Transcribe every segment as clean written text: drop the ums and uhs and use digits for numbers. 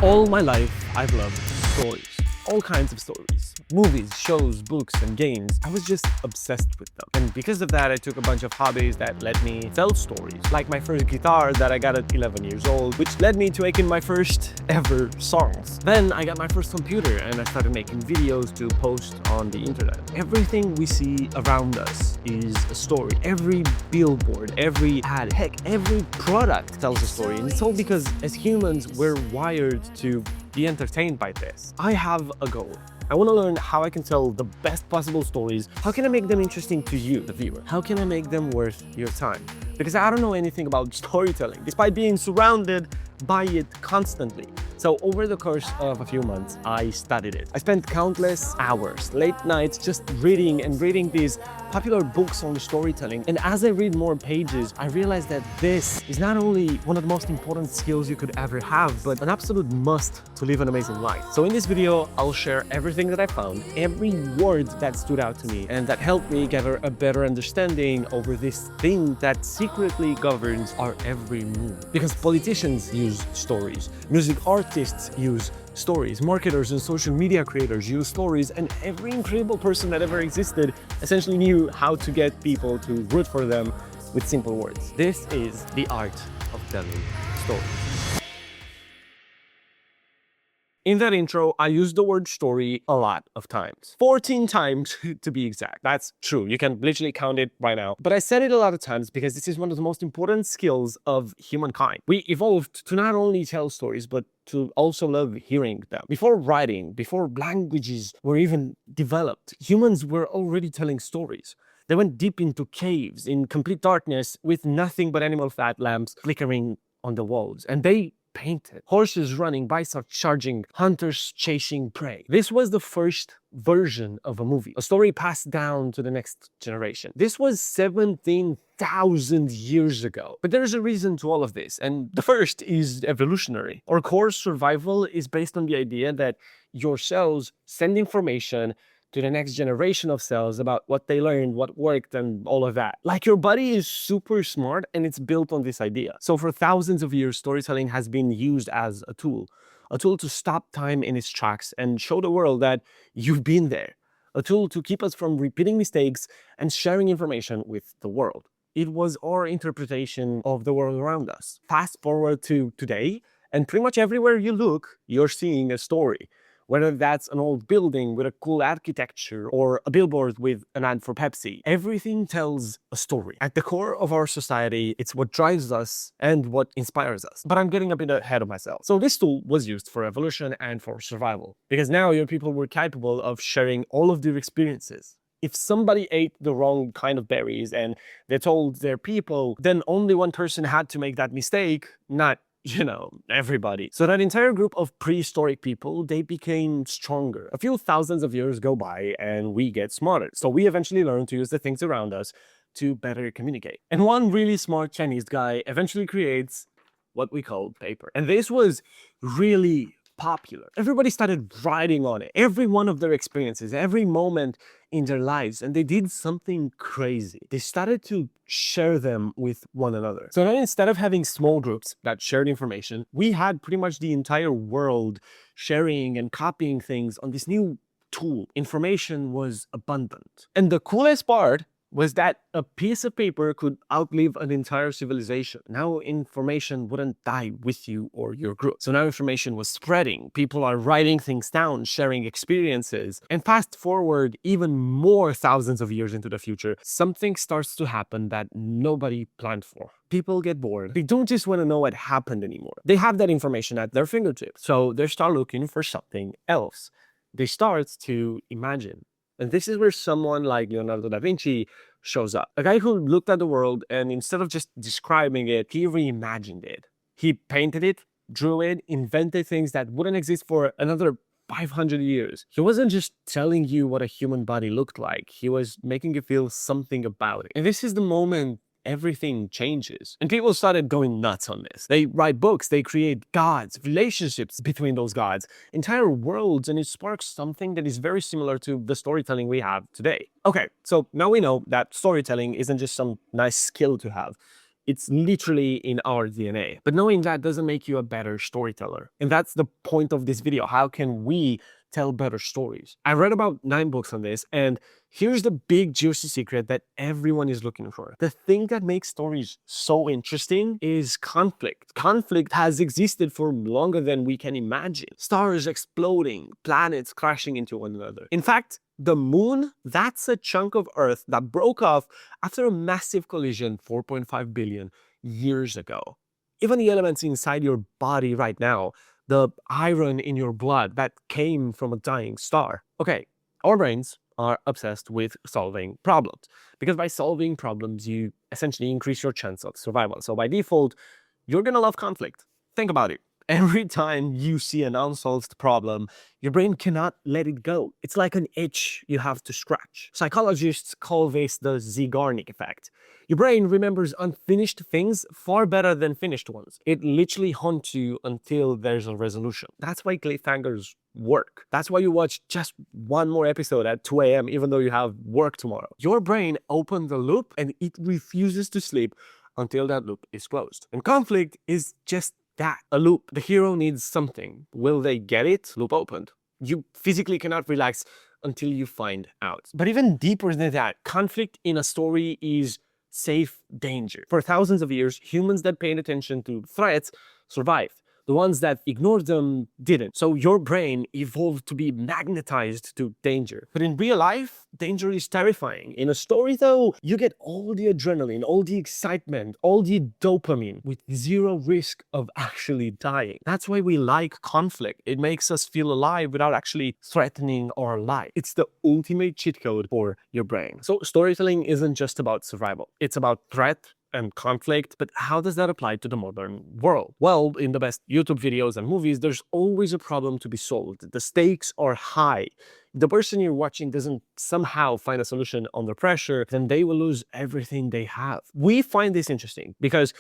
All my life, I've loved stories. All kinds of stories. Movies, shows, books, and games. I was just obsessed with them. And because of that, I took a bunch of hobbies that let me tell stories. Like my first guitar that I got at 11 years old, which led me to making my first ever songs. Then I got my first computer and I started making videos to post on the internet. Everything we see around us is a story. Every billboard, every ad, heck, every product tells a story. And it's all because as humans, we're wired to be entertained by this. I have a goal. I want to learn how I can tell the best possible stories. How can I make them interesting to you, the viewer? How can I make them worth your time? Because I don't know anything about storytelling, despite being surrounded by it constantly. So over the course of a few months, I studied it. I spent countless hours, late nights, just reading and reading these popular books on storytelling. And as I read more pages, I realized that this is not only one of the most important skills you could ever have, but an absolute must to live an amazing life. So in this video, I'll share everything that I found, every word that stood out to me, and that helped me gather a better understanding over this thing that secretly governs our every move. Because politicians use stories, music artists use stories, marketers and social media creators use stories, and every incredible person that ever existed essentially knew how to get people to root for them with simple words. This is the art of telling stories. In that intro, I used the word story a lot of times. 14 times to be exact. That's true. You can literally count it right now. But I said it a lot of times because this is one of the most important skills of humankind. We evolved to not only tell stories, but to also love hearing them. Before writing, before languages were even developed, humans were already telling stories. They went deep into caves in complete darkness with nothing but animal fat lamps flickering on the walls. And they painted horses running, bison charging, hunters chasing prey. This was the first version of a movie, a story passed down to the next generation. This was 17,000 years ago. But there's a reason to all of this, and the first is evolutionary. Our core survival is based on the idea that your cells send information to the next generation of cells about what they learned, what worked, and all of that. Like, your body is super smart and it's built on this idea. So for thousands of years, storytelling has been used as a tool to stop time in its tracks and show the world that you've been there, a tool to keep us from repeating mistakes and sharing information with the world. It was our interpretation of the world around us. Fast forward to today, and pretty much everywhere you look, you're seeing a story. Whether that's an old building with a cool architecture or a billboard with an ad for Pepsi, everything tells a story. At the core of our society, it's what drives us and what inspires us. But I'm getting a bit ahead of myself. So this tool was used for evolution and for survival, because now your people were capable of sharing all of their experiences. If somebody ate the wrong kind of berries and they told their people, then only one person had to make that mistake, not everybody. So that entire group of prehistoric people, they became stronger. A few thousands of years go by and we get smarter. So we eventually learn to use the things around us to better communicate. And one really smart Chinese guy eventually creates what we call paper. And this was really popular. Everybody started writing on it, every one of their experiences, every moment in their lives, and they did something crazy. They started to share them with one another. So now, instead of having small groups that shared information, we had pretty much the entire world sharing and copying things on this new tool. Information was abundant. And the coolest part was that a piece of paper could outlive an entire civilization. Now information wouldn't die with you or your group. So now information was spreading. People are writing things down, sharing experiences. And fast forward even more thousands of years into the future, something starts to happen that nobody planned for. People get bored. They don't just want to know what happened anymore. They have that information at their fingertips. So they start looking for something else. They start to imagine. And this is where someone like Leonardo da Vinci shows up. A guy who looked at the world and instead of just describing it, he reimagined it. He painted it, drew it, invented things that wouldn't exist for another 500 years. He wasn't just telling you what a human body looked like. He was making you feel something about it. And this is the moment everything changes. And people started going nuts on this. They write books, they create gods, relationships between those gods, entire worlds, and it sparks something that is very similar to the storytelling we have today. Okay, so now we know that storytelling isn't just some nice skill to have. It's literally in our DNA. But knowing that doesn't make you a better storyteller. And that's the point of this video. How can we tell better stories? I read about 9 books on this, and here's the big juicy secret that everyone is looking for. The thing that makes stories so interesting is conflict. Conflict has existed for longer than we can imagine. Stars exploding, planets crashing into one another. In fact, the moon, that's a chunk of Earth that broke off after a massive collision 4.5 billion years ago. Even the elements inside your body right now, the iron in your blood that came from a dying star. Okay, our brains are obsessed with solving problems, because by solving problems, you essentially increase your chance of survival. So by default, you're gonna love conflict. Think about it. Every time you see an unsolved problem, your brain cannot let it go. It's like an itch you have to scratch. Psychologists call this the Zeigarnik effect. Your brain remembers unfinished things far better than finished ones. It literally haunts you until there's a resolution. That's why cliffhangers work. That's why you watch just one more episode at 2 a.m. even though you have work tomorrow. Your brain opened the loop and it refuses to sleep until that loop is closed. And conflict is just that, a loop. The hero needs something. Will they get it? Loop opened. You physically cannot relax until you find out. But even deeper than that, conflict in a story is safe danger. For thousands of years, humans that paid attention to threats survived. The ones that ignored them didn't. So your brain evolved to be magnetized to danger. But in real life, danger is terrifying. In a story, though, you get all the adrenaline, all the excitement, all the dopamine with zero risk of actually dying. That's why we like conflict. It makes us feel alive without actually threatening our life. It's the ultimate cheat code for your brain. So storytelling isn't just about survival. It's about threat and conflict, but how does that apply to the modern world? Well, in the best YouTube videos and movies, there's always a problem to be solved. The stakes are high. If the person you're watching doesn't somehow find a solution under pressure, then they will lose everything they have. We find this interesting because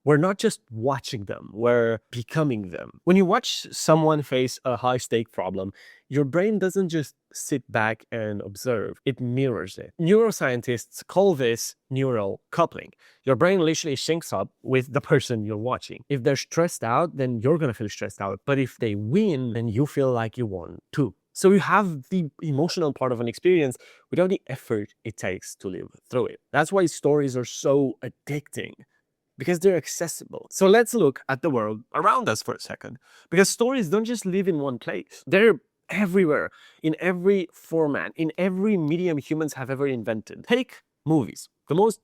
we're not just watching them, we're becoming them. When you watch someone face a high-stake problem, your brain doesn't just sit back and observe, it mirrors it. Neuroscientists call this neural coupling. Your brain literally syncs up with the person you're watching. If they're stressed out, then you're gonna feel stressed out. But if they win, then you feel like you won too. So you have the emotional part of an experience without the effort it takes to live through it. That's why stories are so addicting, because they're accessible. So let's look at the world around us for a second, because stories don't just live in one place. They're everywhere, in every format, in every medium humans have ever invented. Take movies, the most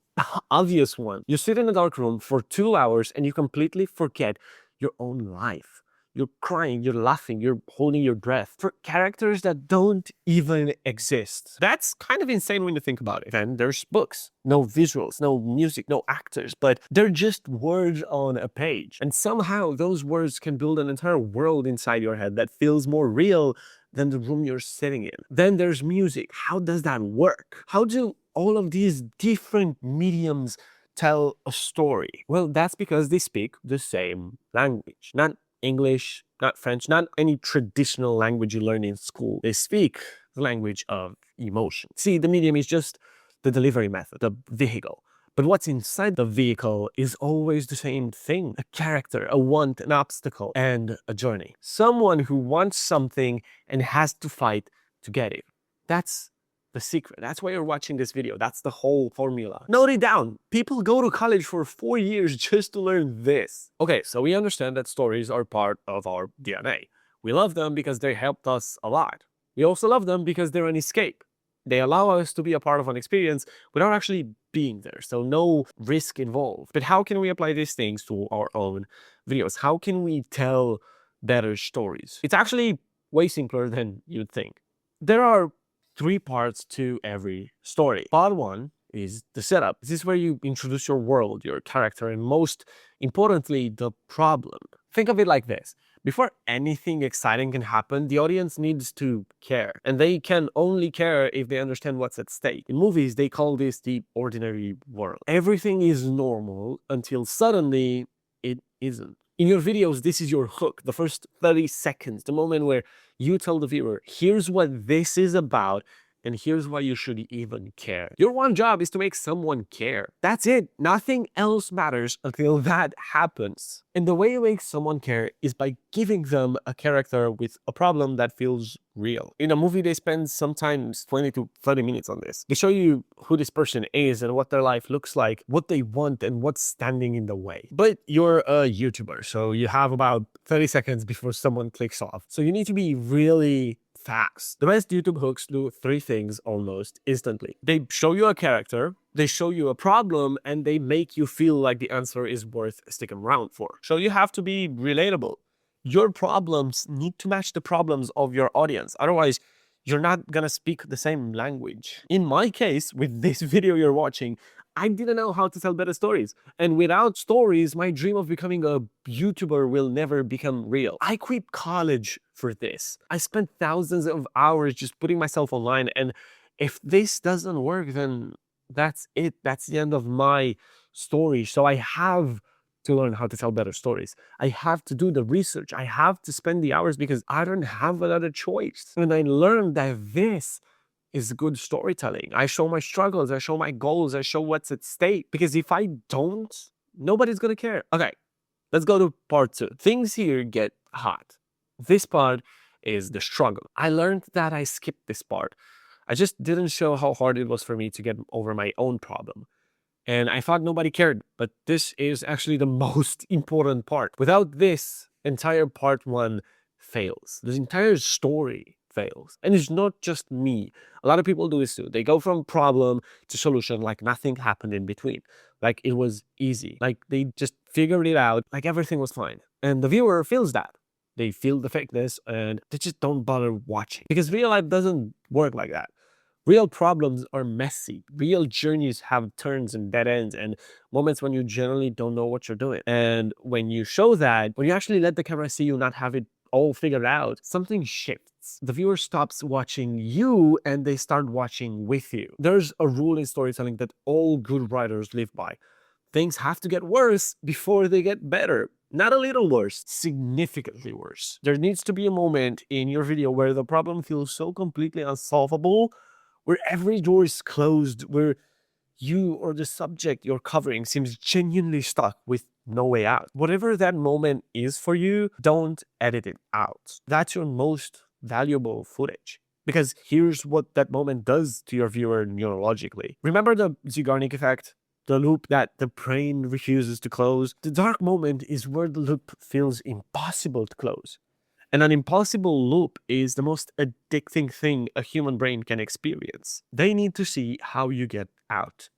obvious one. You sit in a dark room for 2 hours and you completely forget your own life. You're crying, you're laughing, you're holding your breath for characters that don't even exist. That's kind of insane when you think about it. Then there's books. No visuals, no music, no actors, but they're just words on a page. And somehow those words can build an entire world inside your head that feels more real than the room you're sitting in. Then there's music. How does that work? How do all of these different mediums tell a story? Well, that's because they speak the same language. Not English, not French, not any traditional language you learn in school. They speak the language of emotion. See, the medium is just the delivery method, the vehicle. But what's inside the vehicle is always the same thing. A character, a want, an obstacle, and a journey. Someone who wants something and has to fight to get it. That's the secret. That's why you're watching this video. That's the whole formula. Note it down. People go to college for 4 years just to learn this. Okay, so we understand that stories are part of our DNA. We love them because they helped us a lot. We also love them because they're an escape. They allow us to be a part of an experience without actually being there, so no risk involved. But how can we apply these things to our own videos? How can we tell better stories? It's actually way simpler than you'd think. There are 3 parts to every story. Part 1 is the setup. This is where you introduce your world, your character, and most importantly, the problem. Think of it like this. Before anything exciting can happen, the audience needs to care. And they can only care if they understand what's at stake. In movies, they call this the ordinary world. Everything is normal until suddenly it isn't. In your videos, this is your hook, the first 30 seconds, the moment where you tell the viewer, here's what this is about, And here's why you should even care. Your one job is to make someone care. That's it. Nothing else matters until that happens. And the way you make someone care is by giving them a character with a problem that feels real. In a movie, they spend sometimes 20 to 30 minutes on this. They show you who this person is and what their life looks like, what they want, and what's standing in the way. But you're a YouTuber, so you have about 30 seconds before someone clicks off. So you need to be really fast. The best YouTube hooks do three things almost instantly. They show you a character, they show you a problem, and they make you feel like the answer is worth sticking around for. So you have to be relatable. Your problems need to match the problems of your audience. Otherwise, you're not gonna speak the same language. In my case, with this video you're watching, I didn't know how to tell better stories. And without stories, my dream of becoming a YouTuber will never become real. I quit college for this. I spent thousands of hours just putting myself online. And if this doesn't work, then that's it. That's the end of my story. So I have to learn how to tell better stories. I have to do the research. I have to spend the hours because I don't have another choice. And I learned that this is good storytelling. I show my struggles, I show my goals, I show what's at stake. Because if I don't, nobody's gonna care. Okay, let's go to part 2. Things here get hot. This part is the struggle. I learned that I skipped this part. I just didn't show how hard it was for me to get over my own problem. And I thought nobody cared, but this is actually the most important part. Without this, entire part 1 fails. This entire story fails. And it's not just me. A lot of people do this too. They go from problem to solution like nothing happened in between. Like it was easy. Like they just figured it out, like everything was fine. And the viewer feels that. They feel the fakeness and they just don't bother watching. Because real life doesn't work like that. Real problems are messy. Real journeys have turns and dead ends and moments when you generally don't know what you're doing. And when you show that, when you actually let the camera see you not have it all figured out, something shifts. The viewer stops watching you and they start watching with you. There's a rule in storytelling that all good writers live by. Things have to get worse before they get better. Not a little worse, significantly worse. There needs to be a moment in your video where the problem feels so completely unsolvable, where every door is closed, where you or the subject you're covering seems genuinely stuck with no way out. Whatever that moment is for you, don't edit it out. That's your most valuable footage. Because here's what that moment does to your viewer neurologically. Remember the Zeigarnik effect? The loop that the brain refuses to close? The dark moment is where the loop feels impossible to close. And an impossible loop is the most addicting thing a human brain can experience. They need to see how you get out.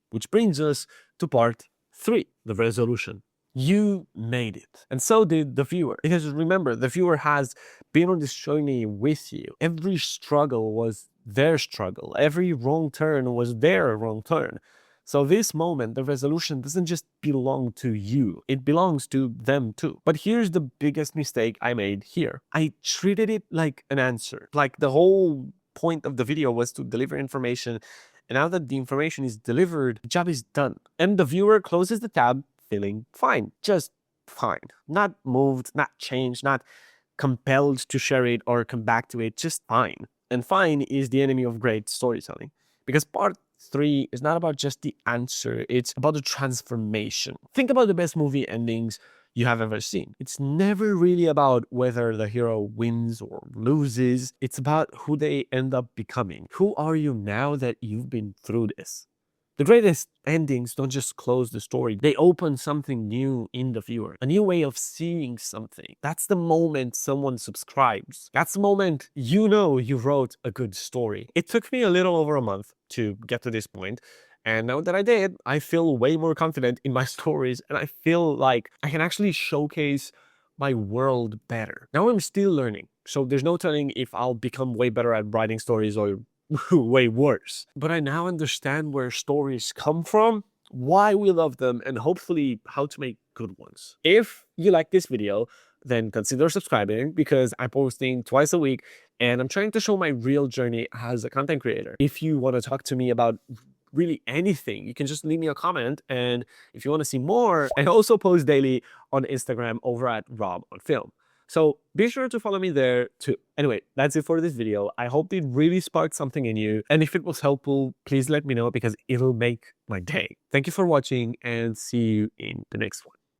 Which brings us to part 3, the resolution. You made it. And so did the viewer. Because remember, the viewer has been on this journey with you. Every struggle was their struggle. Every wrong turn was their wrong turn. So this moment, the resolution doesn't just belong to you, it belongs to them too. But here's the biggest mistake I made here. I treated it like an answer. Like the whole point of the video was to deliver information. And now that the information is delivered, the job is done. And the viewer closes the tab feeling fine, just fine. Not moved, not changed, not compelled to share it or come back to it, just fine. And fine is the enemy of great storytelling. Because part 3 is not about just the answer, it's about the transformation. Think about the best movie endings you have ever seen. It's never really about whether the hero wins or loses. It's about who they end up becoming. Who are you now that you've been through this? The greatest endings don't just close the story, they open something new in the viewer, a new way of seeing something. That's the moment someone subscribes. That's the moment you know you wrote a good story. It took me a little over a month to get to this point, and now that I did, I feel way more confident in my stories, and I feel like I can actually showcase my world better. Now I'm still learning, so there's no telling if I'll become way better at writing stories or way worse. But I now understand where stories come from, why we love them, and hopefully how to make good ones. If you like this video, then consider subscribing because I'm posting twice a week and I'm trying to show my real journey as a content creator. If you want to talk to me about really anything, you can just leave me a comment. And if you want to see more, I also post daily on Instagram over at Rob on Film. So be sure to follow me there too. Anyway, that's it for this video. I hope it really sparked something in you. And if it was helpful, please let me know because it'll make my day. Thank you for watching and see you in the next one.